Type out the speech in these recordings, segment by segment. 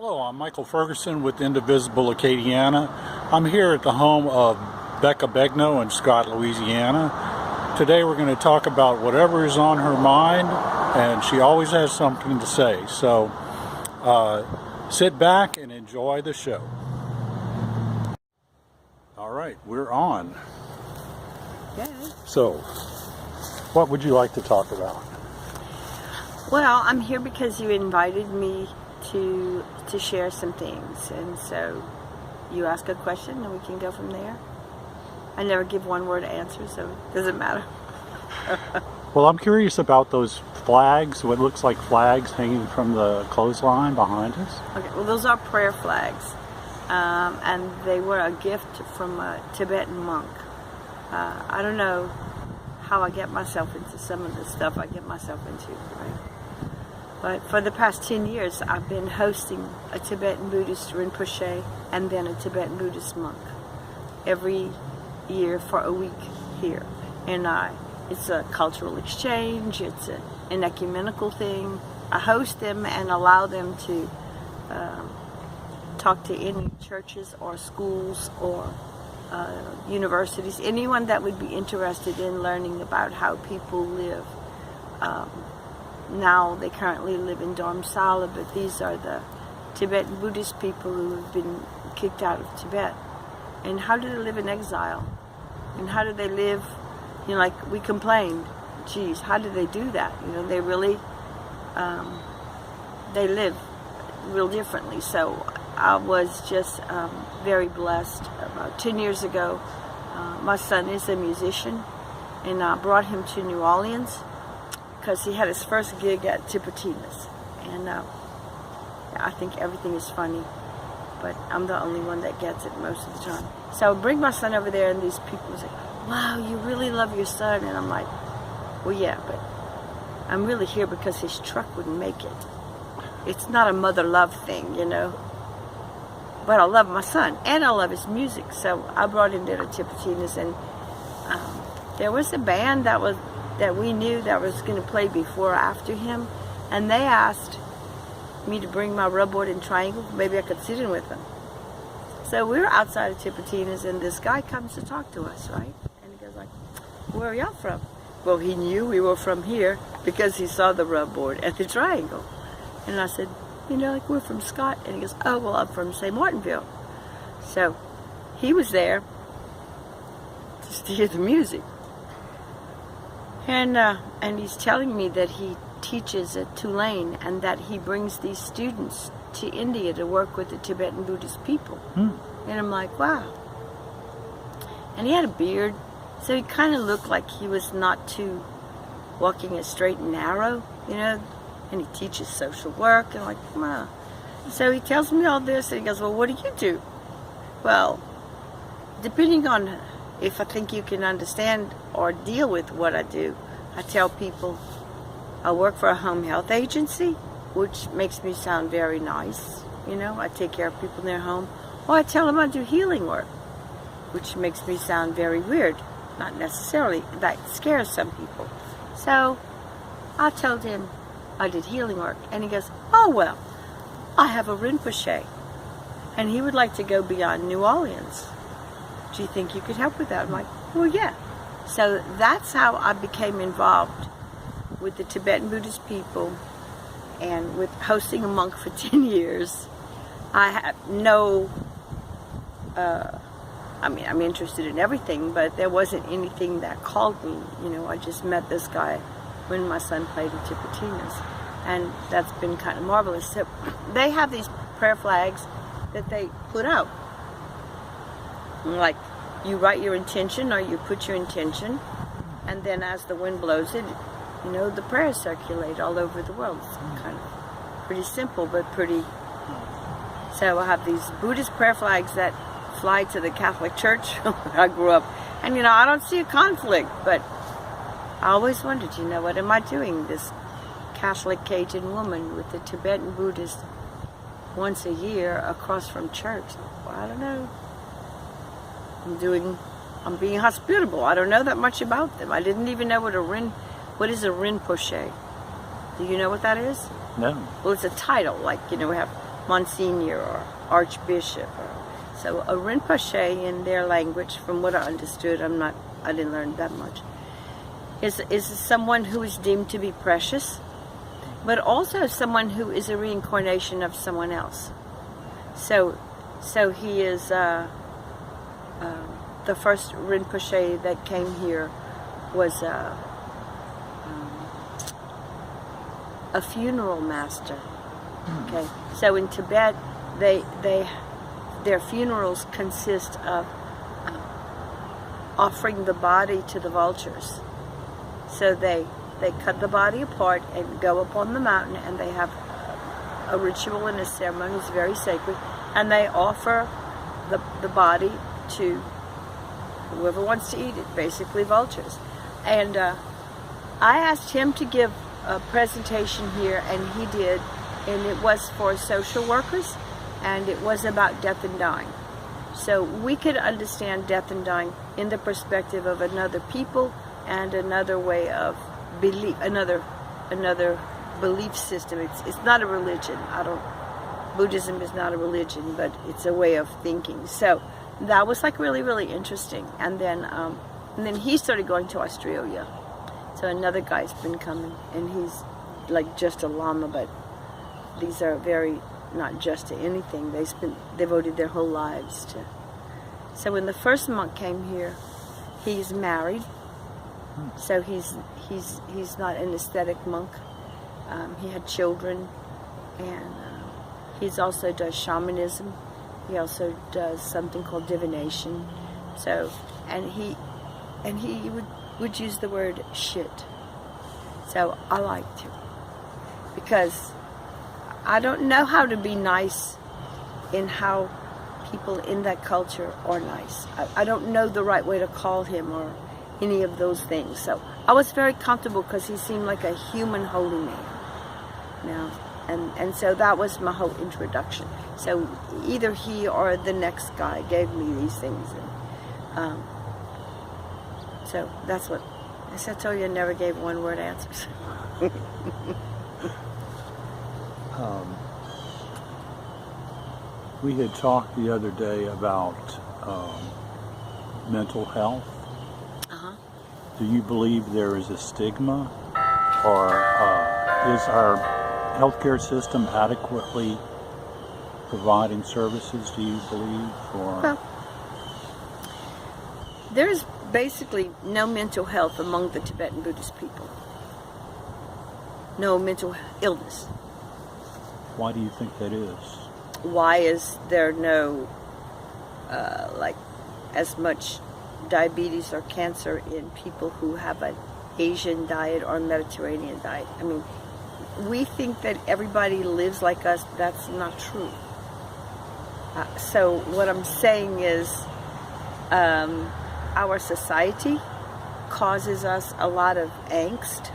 Hello, I'm Michael Ferguson with Indivisible Acadiana. I'm here at the home of Becca Begnaud in Scott, Louisiana. Today we're going to talk about whatever is on her mind, and she always has something to say. So sit back and enjoy the show. All right, we're on. Yeah. So, what would you like to talk about? Well, I'm here because you invited me to share some things, and so you ask a question and we can go from there. I never give one word answer, so it doesn't matter. Well, I'm curious about those flags, what looks like flags hanging from the clothesline behind us. Okay, well, those are prayer flags, and they were a gift from a Tibetan monk. I don't know how I get myself into some of the stuff I get myself into, right? But for the past 10 years, I've been hosting a Tibetan Buddhist Rinpoche and then a Tibetan Buddhist monk every year for a week here. And it's a cultural exchange, it's an ecumenical thing. I host them and allow them to talk to any churches or schools or universities, anyone that would be interested in learning about how people live. Now they currently live in Dharamsala, but these are the Tibetan Buddhist people who have been kicked out of Tibet. And how do they live in exile? And how do they live, like we complained, geez, how do they do that? They really, they live real differently. So I was just very blessed. About 10 years ago, my son is a musician, and I brought him to New Orleans because he had his first gig at Tipitina's. And I think everything is funny, but I'm the only one that gets it most of the time. So I bring my son over there, and these people say, wow, you really love your son. And I'm like, well, yeah, but I'm really here because his truck wouldn't make it. It's not a mother love thing, But I love my son, and I love his music. So I brought him there to Tipitina's, and there was a band that we knew that was going to play before or after him, and they asked me to bring my rubboard and triangle. Maybe I could sit in with them. So we were outside of Tipitina's, and this guy comes to talk to us, right? And he goes like, where are y'all from? Well, he knew we were from here because he saw the rubboard at the triangle. And I said, we're from Scott. And he goes, oh, well, I'm from St. Martinville. So he was there just to hear the music. And he's telling me that he teaches at Tulane and that he brings these students to India to work with the Tibetan Buddhist people. And I'm like, wow. And he had a beard, so he kind of looked like he was not too walking it straight and narrow, and he teaches social work, and I'm like, wow. So he tells me all this, and he goes, well, what do you do? Well, depending on if I think you can understand or deal with what I do, I tell people I work for a home health agency, which makes me sound very nice. I take care of people in their home. Or I tell them I do healing work, which makes me sound very weird. Not necessarily. That scares some people. So I told him I did healing work. And he goes, oh, well, I have a Rinpoche, and he would like to go beyond New Orleans. Do you think you could help with that? I'm like, well, yeah. So that's how I became involved with the Tibetan Buddhist people and with hosting a monk for 10 years. I have no, I'm interested in everything, but there wasn't anything that called me. I just met this guy when my son played at Tipitina's, and that's been kind of marvelous. So they have these prayer flags that they put out. Like, you write your intention or you put your intention, and then as the wind blows it, the prayers circulate all over the world. It's kind of pretty simple, but pretty. So I have these Buddhist prayer flags that fly to the Catholic Church where I grew up. And, I don't see a conflict, but I always wondered, what am I doing? This Catholic Cajun woman with the Tibetan Buddhist once a year across from church. Well, I don't know. I'm being hospitable. I don't know that much about them. I didn't even know what is a Rinpoche. Do you know what that is? No. Well, it's a title, like, we have Monsignor or Archbishop. So a Rinpoche in their language, from what I understood, I didn't learn that much, is someone who is deemed to be precious, but also someone who is a reincarnation of someone else. So he is the first Rinpoche that came here was a funeral master. Okay, so in Tibet, their funerals consist of offering the body to the vultures. So they cut the body apart and go up on the mountain, and they have a ritual and a ceremony. It's very sacred, and they offer the body to whoever wants to eat it, basically vultures. And I asked him to give a presentation here, and he did, and it was for social workers, and it was about death and dying. So we could understand death and dying in the perspective of another people and another way of belief, another belief system. It's not a religion. Buddhism is not a religion, but it's a way of thinking. So that was like really, really interesting. And then he started going to Australia. So another guy's been coming, and he's like just a Lama, but these are very not just to anything. They devoted their whole lives to. So when the first monk came here, he's married. So he's not an aesthetic monk. He had children, and he also does shamanism. He also does something called divination. So, and he would use the word shit. So I liked him because I don't know how to be nice in how people in that culture are nice. I don't know the right way to call him or any of those things. So I was very comfortable because he seemed like a human holy man. Now, and so that was my whole introduction. So either he or the next guy gave me these things. And, so that's what, as I told you, I never gave one-word answers. We had talked the other day about mental health. Do you believe there is a stigma, or is our healthcare system adequately providing services, do you believe? Or well, there's basically no mental health among the Tibetan Buddhist people. No mental illness. Why do you think that is? Why is there no, like, as much diabetes or cancer in people who have an Asian diet or Mediterranean diet? I mean, we think that everybody lives like us. That's not true. So what I'm saying is our society causes us a lot of angst,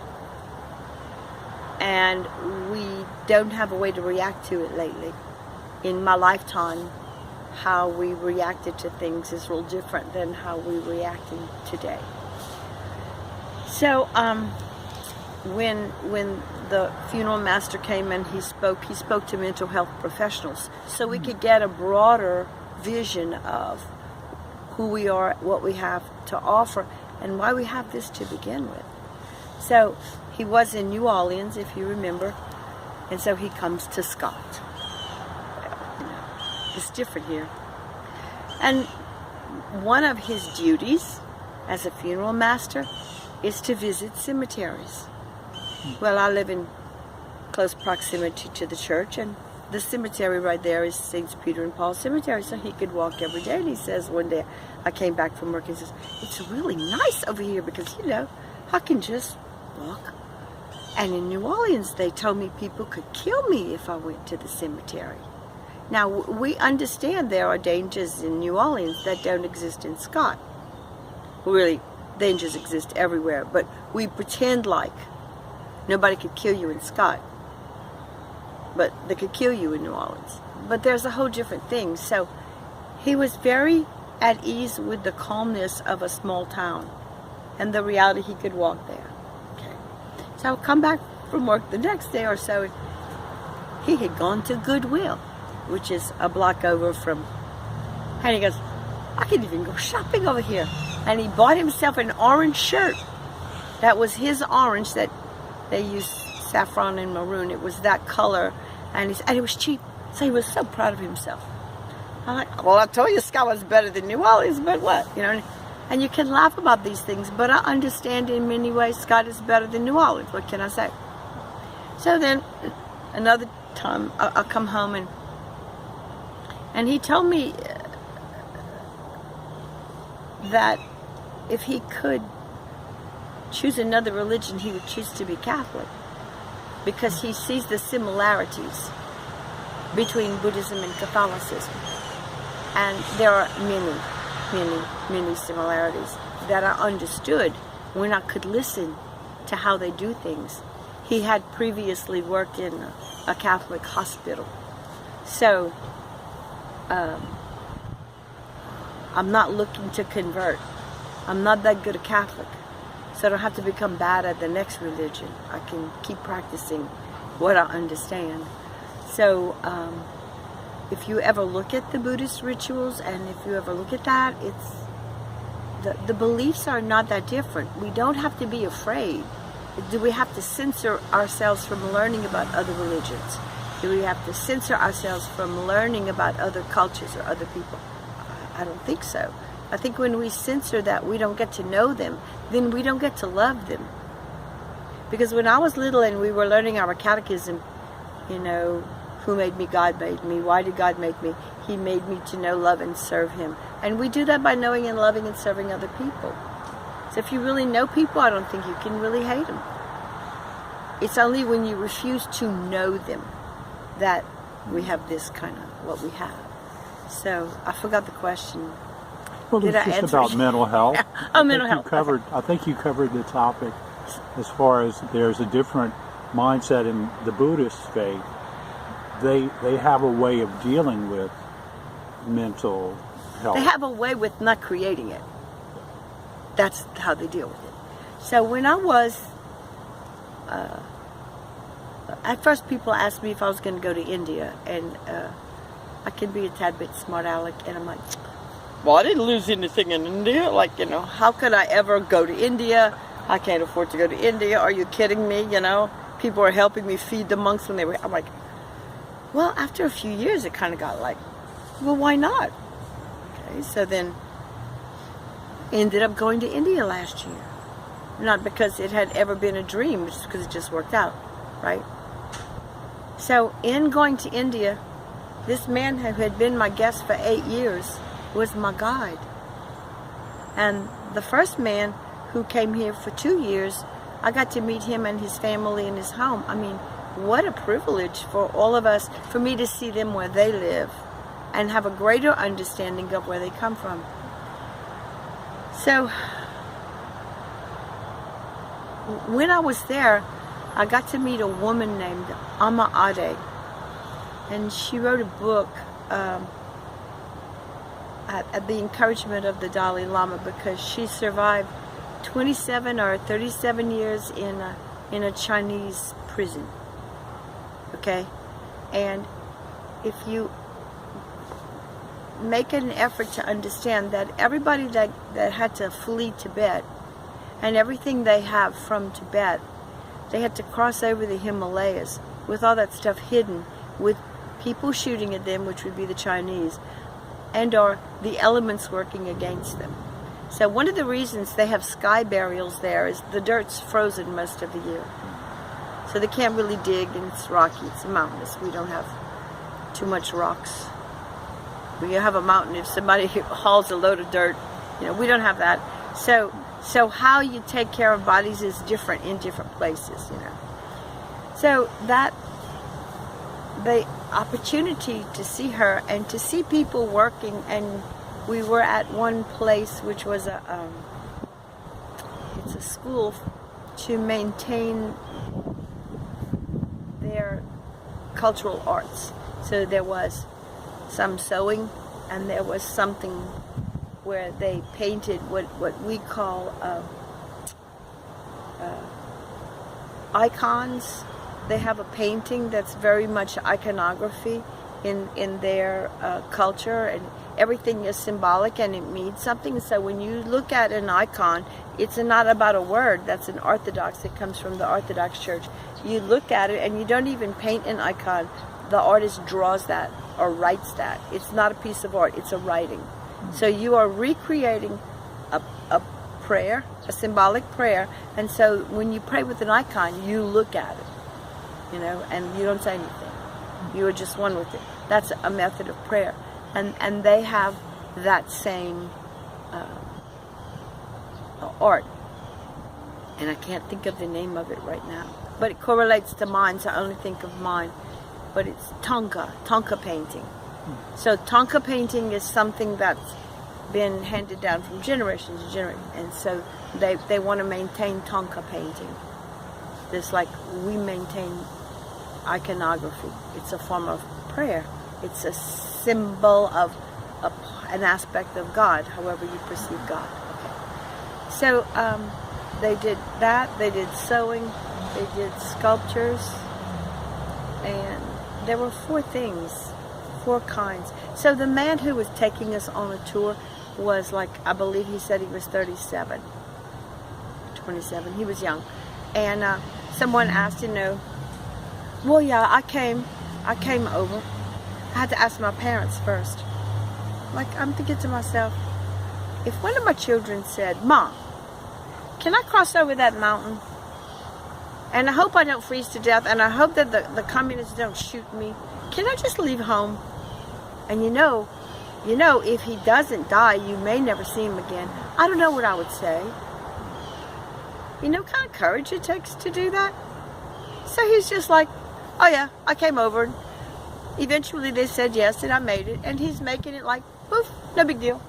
and we don't have a way to react to it lately. In my lifetime, how we reacted to things is real different than how we're reacting today. So when the funeral master came and he spoke to mental health professionals, so we could get a broader vision of who we are, what we have to offer, and why we have this to begin with. So he was in New Orleans, if you remember, and so he comes to Scott. It's different here. And one of his duties as a funeral master is to visit cemeteries. Well, I live in close proximity to the church, and the cemetery right there is St. Peter and Paul Cemetery, so he could walk every day. And he says one day, I came back from work, he says, it's really nice over here because, I can just walk. And in New Orleans, they told me people could kill me if I went to the cemetery. Now, we understand there are dangers in New Orleans that don't exist in Scott. Really, dangers exist everywhere, but we pretend like nobody could kill you in Scott, but they could kill you in New Orleans. But there's a whole different thing. So he was very at ease with the calmness of a small town and the reality he could walk there. Okay. So I would come back from work the next day or so, and he had gone to Goodwill. which is a block over from, and he goes, I can even go shopping over here. And he bought himself an orange shirt. That was his orange that they used saffron and maroon. It was that color, and it was cheap. So he was so proud of himself. I'm like, well, I told you Scotland's better than New Orleans, but what? You know, and you can laugh about these things, but I understand in many ways Scott is better than New Orleans. What can I say? So then another time I'll come home and he told me that if he could choose another religion, he would choose to be Catholic, because he sees the similarities between Buddhism and Catholicism. And there are many, many, many similarities that are understood when I could listen to how they do things. He had previously worked in a Catholic hospital. So I'm not looking to convert. I'm not that good a Catholic. So I don't have to become bad at the next religion. I can keep practicing what I understand. So if you ever look at the Buddhist rituals, and if you ever look at that, the beliefs are not that different. We don't have to be afraid. Do we have to censor ourselves from learning about other religions? Do we have to censor ourselves from learning about other cultures or other people? I don't think so. I think when we censor that, we don't get to know them, then we don't get to love them. Because when I was little and we were learning our catechism, you know, who made me? God made me. Why did God make me? He made me to know, love, and serve Him. And we do that by knowing and loving and serving other people. So if you really know people, I don't think you can really hate them. It's only when you refuse to know them that we have this kind of what we have. So I forgot the question. Well, it's just about mental health. Mental health. I think you covered the topic as far as there's a different mindset in the Buddhist faith. They have a way of dealing with mental health. They have a way with not creating it. That's how they deal with it. So when I was, at first people asked me if I was going to go to India, and I can be a tad bit smart aleck, and I'm like, well, I didn't lose anything in India. Like, you know, how could I ever go to India? I can't afford to go to India. Are you kidding me? You know, people are helping me feed the monks when they were, I'm like, well, after a few years, it kind of got like, well, why not? Okay, so then ended up going to India last year. Not because it had ever been a dream, just because it just worked out, right? So in going to India, this man who had been my guest for 8 years was my guide. And the first man who came here for 2 years, I got to meet him and his family in his home. I mean, what a privilege for all of us, for me to see them where they live and have a greater understanding of where they come from. So when I was there, I got to meet a woman named Amma Ade, and she wrote a book at the encouragement of the Dalai Lama, because she survived 27 or 37 years in a Chinese prison. Okay? And if you make an effort to understand that everybody that had to flee Tibet and everything they have from Tibet, they had to cross over the Himalayas with all that stuff hidden, with people shooting at them, which would be the Chinese, and or the elements working against them. So one of the reasons they have sky burials there is the dirt's frozen most of the year. So they can't really dig, and it's rocky, it's mountainous. We don't have too much rocks. We have a mountain. If somebody hauls a load of dirt, you know, we don't have that. So how you take care of bodies is different in different places, you know. So that, the opportunity to see her and to see people working, and we were at one place which was it's a school to maintain their cultural arts. So there was some sewing, and there was something where they painted what we call icons. They have a painting that's very much iconography, in their culture, and everything is symbolic and it means something. So when you look at an icon, it's not about a word. That's an Orthodox. It comes from the Orthodox Church. You look at it and you don't even paint an icon. The artist draws that or writes that. It's not a piece of art. It's a writing. So you are recreating a prayer, a symbolic prayer. And so when you pray with an icon, you look at it, and you don't say anything. You are just one with it. That's a method of prayer. And they have that same art. And I can't think of the name of it right now. But it correlates to mine, so I only think of mine. But it's Tonka painting. So Tonka painting is something that's been handed down from generation to generation. And so they want to maintain Tonka painting. Just like we maintain iconography. It's a form of prayer. It's a symbol of an aspect of God, however you perceive God. Okay. So they did that. They did sewing. They did sculptures. And there were 4 things, 4 kinds. So the man who was taking us on a tour was I believe he said he was 37, 27. He was young. And someone asked, well, yeah, I came over. I had to ask my parents first. I'm thinking to myself, if one of my children said, Mom, can I cross over that mountain? And I hope I don't freeze to death, and I hope that the communists don't shoot me. Can I just leave home? And if he doesn't die, you may never see him again. I don't know what I would say. Kind of courage it takes to do that. So he's just like, oh yeah, I came over. Eventually they said yes, and I made it. And he's making it poof, no big deal.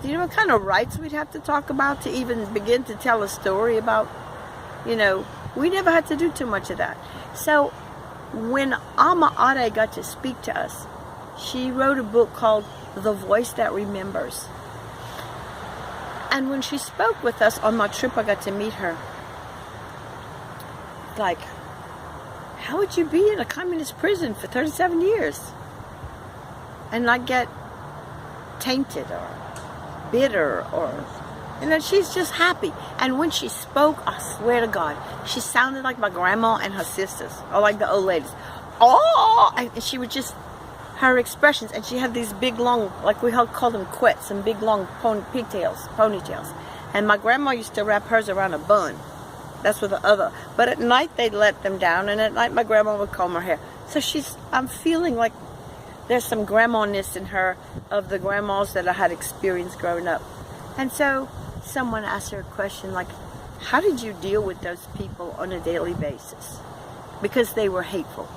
Do you know what kind of rights we'd have to talk about to even begin to tell a story about? We never had to do too much of that. So when Alma Ade got to speak to us, she wrote a book called The Voice That Remembers. And when she spoke with us on my trip, I got to meet her. How would you be in a communist prison for 37 years and not get tainted or bitter or... she's just happy. And when she spoke, I swear to God, she sounded like my grandma and her sisters, or like the old ladies. Oh! And she would just, her expressions, and she had these big long, we call them quets, some big long ponytails. And my grandma used to wrap hers around a bun. That's with the other. But at night they'd let them down, and at night my grandma would comb her hair. So I'm feeling like there's some grandma-ness in her of the grandmas that I had experienced growing up. And so someone asked her a question how did you deal with those people on a daily basis? Because they were hateful.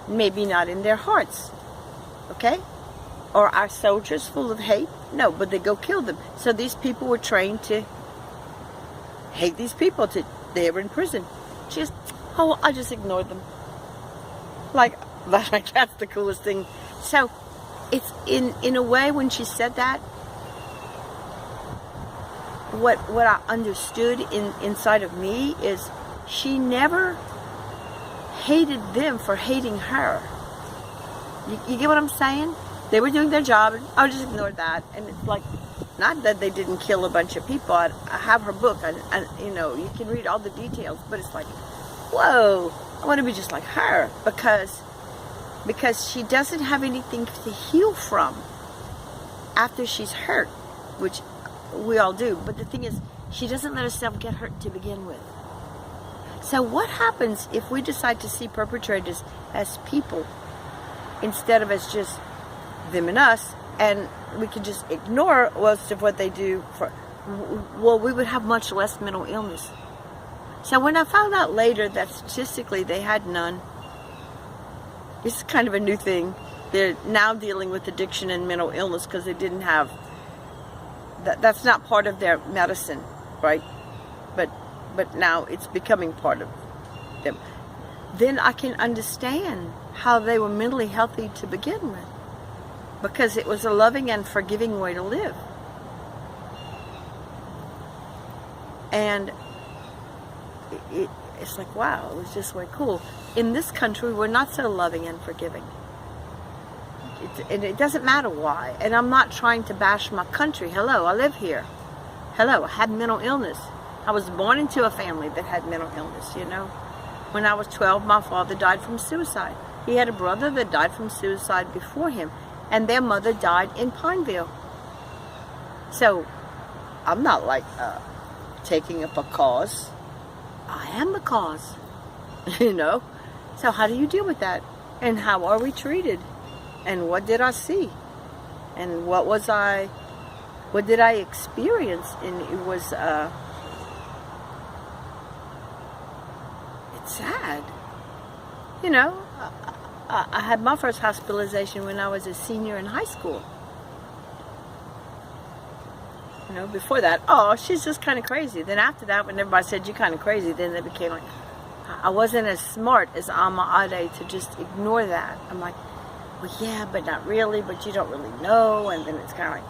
Maybe not in their hearts, okay? Or are soldiers full of hate? No, but they go kill them. So these people were trained to hate these people. They were in prison. I just ignored them. That's the coolest thing. So it's in a way when she said that, what I understood inside of me is she never hated them for hating her. You get what I'm saying? They were doing their job, and I just ignored that. And it's not that they didn't kill a bunch of people. I have her book, and you can read all the details. But it's whoa, I want to be just like her because she doesn't have anything to heal from after she's hurt, which we all do. But the thing is, she doesn't let herself get hurt to begin with. So what happens if we decide to see perpetrators as people instead of as just them and us, and we can just ignore most of what they do we would have much less mental illness. So when I found out later that statistically they had none, this is kind of a new thing. They're now dealing with addiction and mental illness because they didn't have that's not part of their medicine, right? But now it's becoming part of them. Then I can understand how they were mentally healthy to begin with, because it was a loving and forgiving way to live. And it's wow, it was just way cool. in this country, we're not so loving and forgiving. It doesn't matter why. And I'm not trying to bash my country. Hello, I live here. Hello, I had mental illness. I was born into a family that had mental illness, you know. When I was 12, my father died from suicide. He had a brother that died from suicide before him, and their mother died in Pineville. So, I'm not like taking up a cause. I am the cause, you know. So how do you deal with that? And how are we treated? And what did I see? And what did I experience? And it was, it's sad. You know, I had my first hospitalization when I was a senior in high school. You know, before that, oh, she's just kind of crazy. Then after that, when everybody said you're kind of crazy, then it became like, I wasn't as smart as Alma Ade to just ignore that. I'm like, well, yeah, but not really, but you don't really know. And then it's kind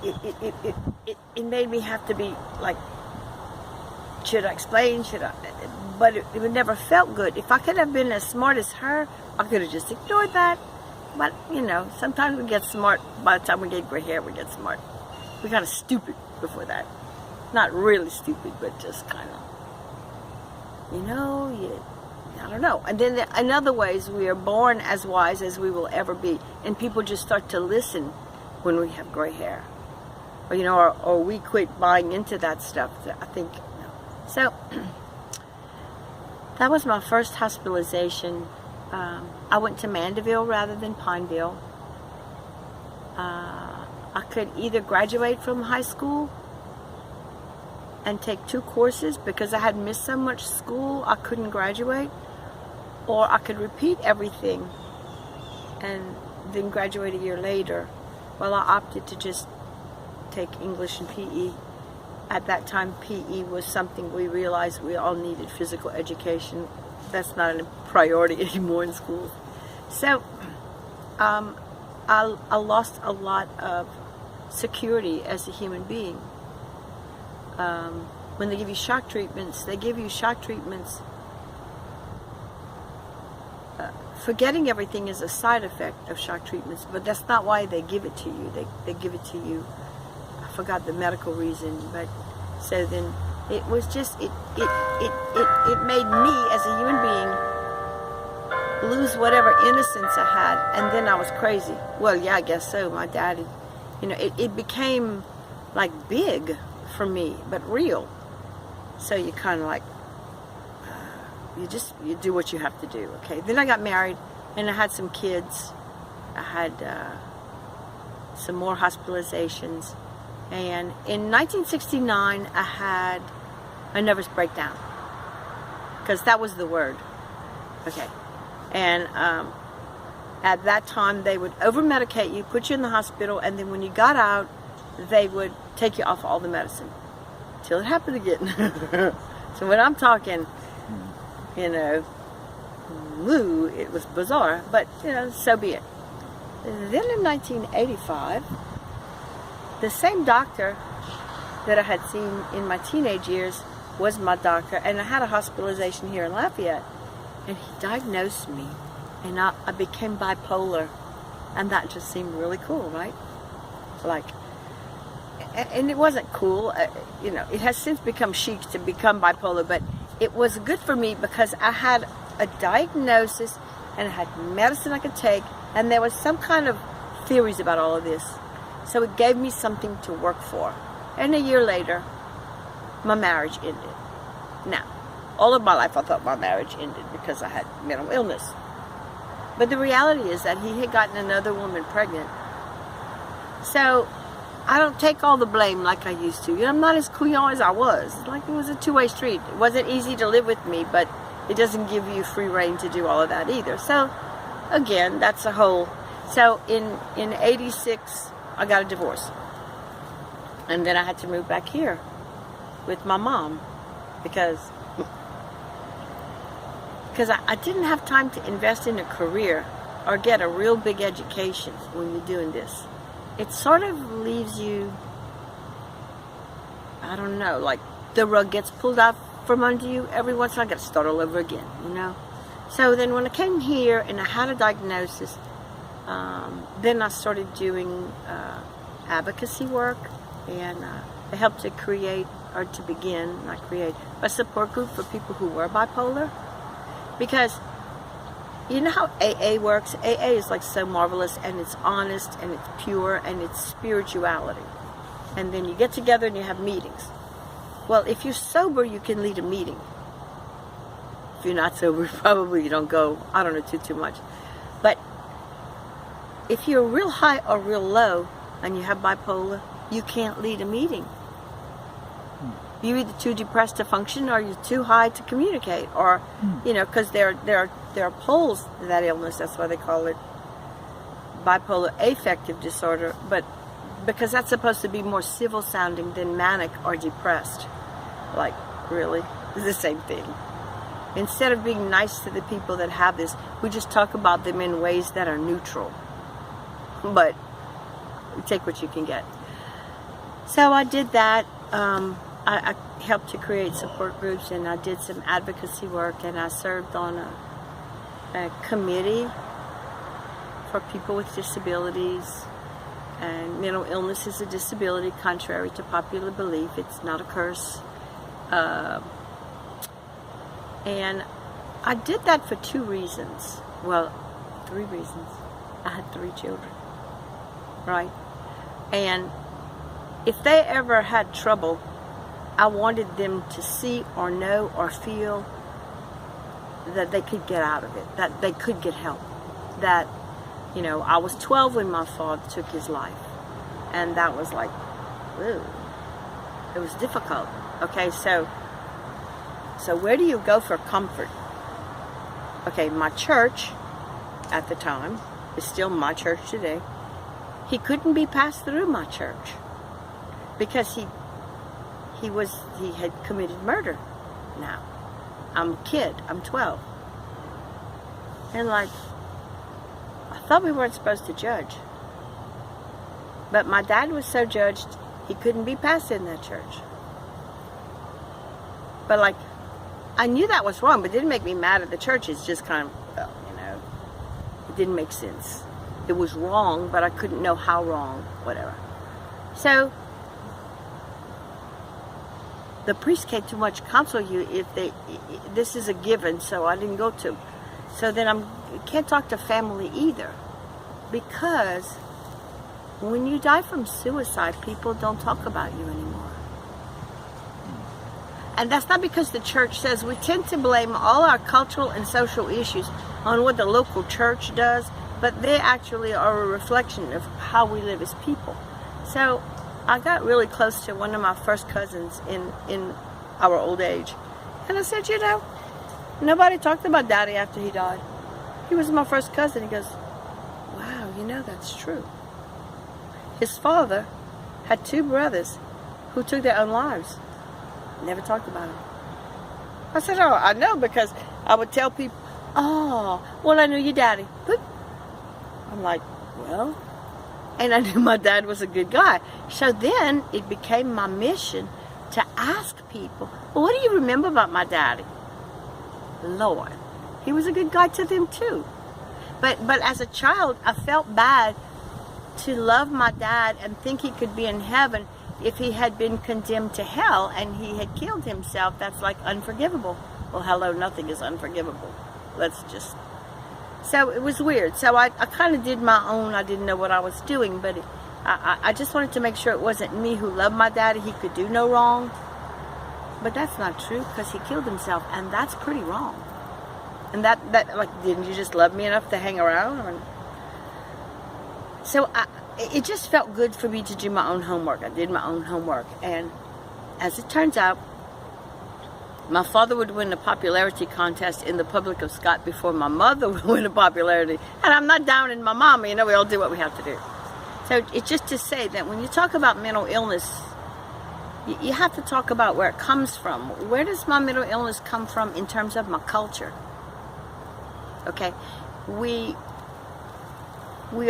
of like, it made me have to be like, should I explain? Should I? But it never felt good. If I could have been as smart as her, I could have just ignored that. But, you know, sometimes we get smart. By the time we get gray hair, we get smart. We're kind of stupid before that. Not really stupid, but just kind of, you know, I don't know. And then in other ways, we are born as wise as we will ever be. And people just start to listen when we have gray hair. Or, you know, or we quit buying into that stuff. I think, you know. So, that was my first hospitalization. I went to Mandeville rather than Pineville. I could either graduate from high school and take 2 courses because I had missed so much school I couldn't graduate, or I could repeat everything and then graduate a year later. Well, I opted to just take English and PE. At that time, PE was something we realized we all needed physical education. That's not a priority anymore in schools. So, I lost a lot of security as a human being. When they give you shock treatments, forgetting everything is a side effect of shock treatments, but that's not why they give it to you. They give it to you, I forgot the medical reason, but so then it was just, it made me as a human being lose whatever innocence I had, and then I was crazy. Well, yeah, I guess so. My daddy, you know, it became like big for me, but real. So you kind of like, you do what you have to do, okay? Then I got married, and I had some kids. I had some more hospitalizations. And in 1969, I had a nervous breakdown, because that was the word, okay? And at that time, they would over-medicate you, put you in the hospital, and then when you got out, they would take you off all the medicine till it happened again. So when I'm talking, you know, woo, it was bizarre, but, you know, so be it. Then in 1985, the same doctor that I had seen in my teenage years was my doctor, and I had a hospitalization here in Lafayette, and he diagnosed me, and I became bipolar, and that just seemed really cool, right? Like, and it wasn't cool, you know, it has since become chic to become bipolar, but it was good for me because I had a diagnosis and I had medicine I could take, and there was some kind of theories about all of this. So it gave me something to work for. And a year later, my marriage ended. Now, all of my life I thought my marriage ended because I had mental illness. But the reality is that he had gotten another woman pregnant. So I don't take all the blame like I used to. You know, I'm not as couillon as I was. Like, it was a two-way street. It wasn't easy to live with me, but it doesn't give you free reign to do all of that either. So, again, that's a whole... So, in 86, I got a divorce. And then I had to move back here with my mom because I didn't have time to invest in a career or get a real big education when you're doing this. It sort of leaves you, I don't know, like the rug gets pulled out from under you every once in a while. I got to start all over again, you know? So then when I came here and I had a diagnosis, then I started doing advocacy work, and I helped to create, or to begin, not create, a support group for people who were bipolar. Because you know how AA works? AA is like so marvelous, and it's honest, and it's pure, and it's spirituality. And then you get together and you have meetings. Well, if you're sober, you can lead a meeting. If you're not sober, probably you don't go, I don't know, too much. But if you're real high or real low and you have bipolar, you can't lead a meeting. You're either too depressed to function, or you're too high to communicate, or because there are poles to that illness. That's why they call it bipolar affective disorder. But because that's supposed to be more civil sounding than manic or depressed. Like, really, it's the same thing. Instead of being nice to the people that have this, we just talk about them in ways that are neutral. But you take what you can get. So I did that. I helped to create support groups, and I did some advocacy work, and I served on a committee for people with disabilities. And mental illness is a disability, contrary to popular belief. It's not a curse. And I did that for 2 reasons. Well, 3 reasons. I had 3 children, right? And if they ever had trouble, I wanted them to see or know or feel that they could get out of it, that they could get help. That, I was 12 when my father took his life. And that was like, ooh, it was difficult. Okay, so where do you go for comfort? Okay, my church at the time is still my church today. He couldn't be passed through my church because he had committed murder. Now, I'm a kid, I'm 12. And I thought we weren't supposed to judge. But my dad was so judged, he couldn't be passed in that church. But I knew that was wrong, but it didn't make me mad at the church. It's just kind of, it didn't make sense. It was wrong, but I couldn't know how wrong, whatever. So, the priest can't too much counsel you this is a given, so I didn't go to. So then I can't talk to family either, because when you die from suicide, people don't talk about you anymore. And that's not because the church says. We tend to blame all our cultural and social issues on what the local church does, but they actually are a reflection of how we live as people. So I got really close to one of my first cousins in our old age. And I said, nobody talked about Daddy after he died. He was my first cousin. He goes, wow, that's true. His father had 2 brothers who took their own lives. Never talked about him. I said, oh, I know, because I would tell people, oh, well, I knew your daddy. But I'm like, well, and I knew my dad was a good guy. So then it became my mission to ask people, well, what do you remember about my daddy? Lord, he was a good guy to them too. But as a child, I felt bad to love my dad and think he could be in heaven if he had been condemned to hell and he had killed himself. That's unforgivable. Well, hello, nothing is unforgivable. So it was weird. So I kind of did my own. I didn't know what I was doing, but I just wanted to make sure it wasn't me who loved my daddy. He could do no wrong. But that's not true, because he killed himself, and that's pretty wrong. And that didn't you just love me enough to hang around? So it just felt good for me to do my own homework. I did my own homework, and as it turns out, my father would win a popularity contest in the Public of Scott before my mother would win a popularity. And I'm not down in my mama, we all do what we have to do. So it's just to say that when you talk about mental illness, you have to talk about where it comes from. Where does my mental illness come from in terms of my culture? Okay, we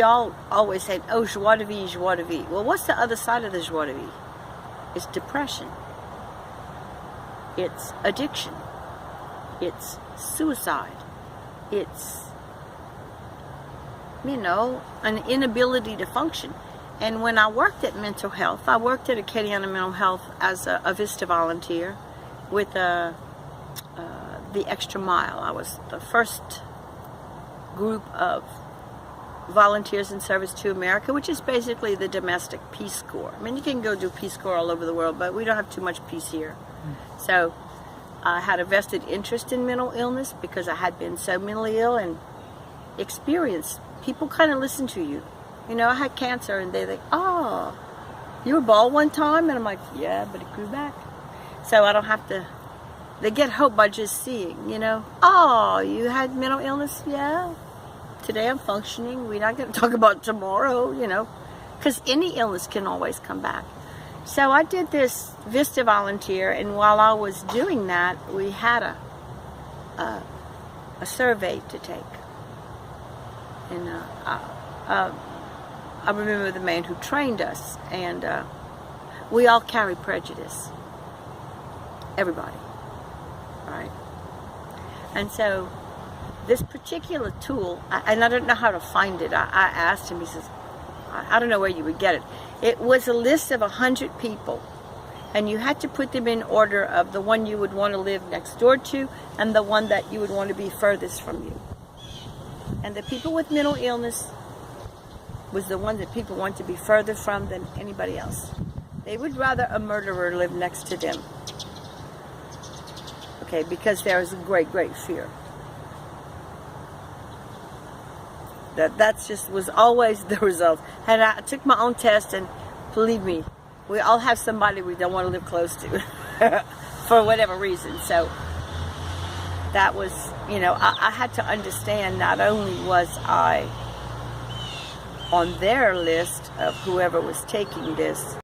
all always say, oh, joie de vie, joie de vie. Well, what's the other side of the joie de vie? It's depression. It's addiction. It's suicide. it's, you know, an inability to function. And when I worked at mental health, I worked at Acadiana Mental Health as a VISTA volunteer with the Extra Mile. I was the first group of volunteers in service to America, which is basically the domestic Peace Corps. I mean, you can go do Peace Corps all over the world, but we don't have too much peace here. So I had a vested interest in mental illness because I had been so mentally ill and experienced. People kind of listen to you. You know, I had cancer, and they're like, oh, you were bald one time? And I'm like, yeah, but it grew back. So I don't have to, they get hope by just seeing, you know, oh, you had mental illness? Yeah. Today I'm functioning. We're not going to talk about tomorrow, you know, because any illness can always come back. So I did this VISTA volunteer, and while I was doing that, we had a survey to take. And I remember the man who trained us, and we all carry prejudice. Everybody, right? And so this particular tool, and I don't know how to find it. I asked him, he says, I don't know where you would get it. It was a list of 100 people, and you had to put them in order of the one you would want to live next door to and the one that you would want to be furthest from you. And the people with mental illness was the one that people want to be further from than anybody else. They would rather a murderer live next to them. Okay, because there is a great, great fear. That's just was always the result. And I took my own test, and believe me, we all have somebody we don't want to live close to for whatever reason. So that was, you know, I had to understand not only was I on their list of whoever was taking this,